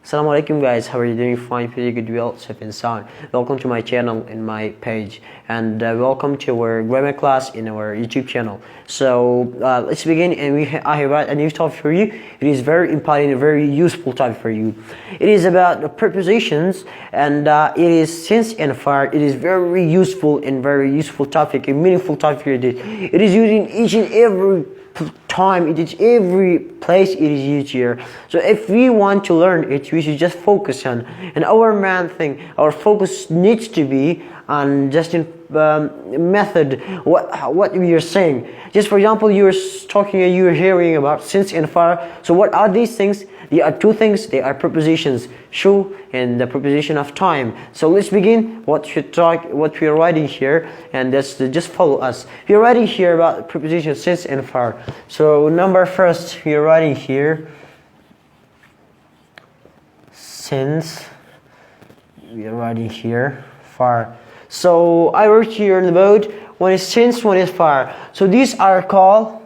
Assalamu alaikum guys, how are you doing? Fine, pretty good, well, safe and sound. Welcome to my channel and my page, and welcome to our grammar class in our YouTube channel. So let's begin, and I have a new topic for you. It is very important and very useful topic for you. It is about the prepositions, and it is since and far. It is very useful and very useful topic, a meaningful topic for you. It is used in each and every time, it is every place it is used here. So if we want to learn it, we should just focus on, and our main thing, our focus needs to be on just in method, what we are saying. Just for example, you're talking and you're hearing about since and far. So what are these things? They are two things. They are prepositions, show and the preposition of time. So let's begin what we are writing here, and that's just follow us. We are writing here about preposition since and far. So number first, we are writing here since. We are writing here far. So I wrote here in the board, one is since, one is far. So these are called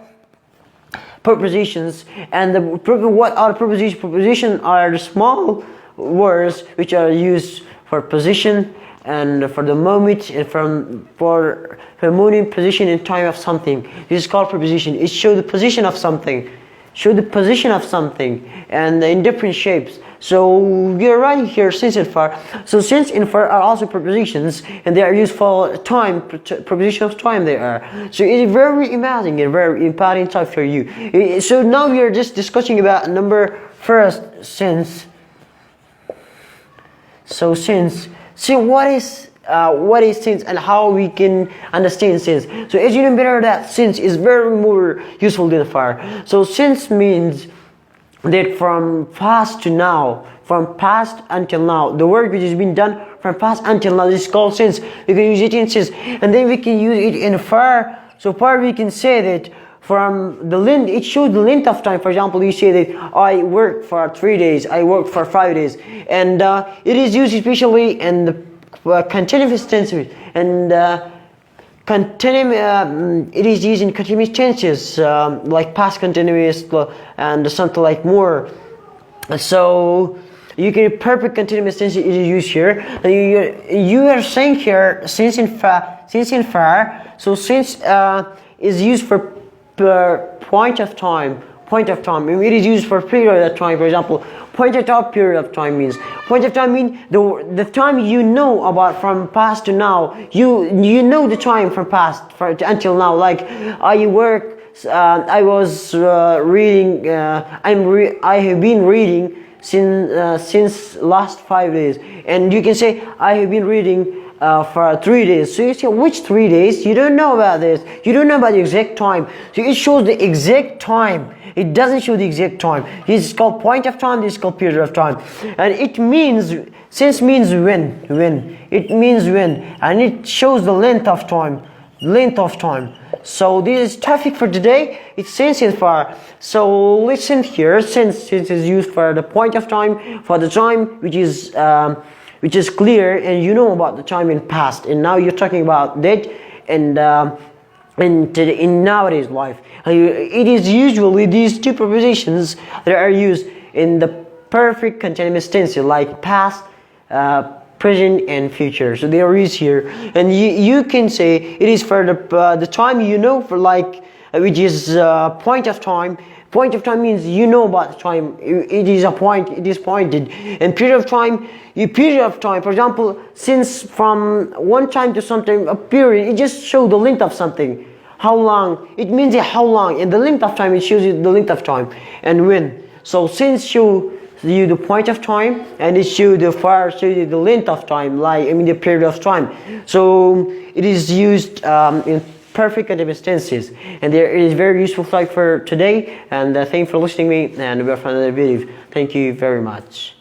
prepositions. And what are prepositions? Prepositions are the small words which are used for position and for the moment and for moment, position and time of something. This is called preposition. It shows the position of something. Show the position of something, and in different shapes. So we are writing here since and far. So since and far are also prepositions, and they are used for time, preposition of time they are. So it is very amazing and very important type for you. So now we are just discussing about number first, since. So since. So what is since and how we can understand since? So as you know better that since is very more useful than far. So since means that from past to now, from past until now, the work which has been done from past until now is called since. We can use it in since, and then we can use it in far. So far we can say that from the length, it shows the length of time. For example, you say that I work for 3 days, I work for 5 days, and it is used especially in the continuous tense, and it is used in continuous tenses like past continuous and something like more. So you can perfect continuous tense is used here. And you are saying here since and far. So since is used for point of time. Point of time. It is used for period of time. For example, point of time, period of time means. Point of time means the time you know about from past to now. You know the time from past until now. Like I work. I was reading. I have been reading since last 5 days, and you can say I have been reading for 3 days. So you say which 3 days? You don't know about this. You don't know about the exact time. So it shows the exact time. It doesn't show the exact time. This is called point of time. This is called period of time. And it means, since means when. It means when. And it shows the length of time. Length of time. So this is topic for today. It's since and far. So listen here. Since is used for the point of time, for the time which is clear, and you know about the time in past, and now you're talking about that, and in nowadays life, it is usually these two prepositions that are used in the perfect continuous tense, like past, present, and future. So they are used here, and you can say it is for the time you know, for like which is point of time. Point of time means you know about the time. It is a point. It is pointed. And period of time. Period of time. For example, since from one time to something, a period. It just shows the length of something. How long? It means how long. And the length of time. It shows you the length of time. And when. So since show you the point of time, and it shows the far shows you the length of time. Like the period of time. So it is used in perfect continuous tenses, and it is very useful for today. And thank you for listening to me, and we'll find another video. Thank you very much.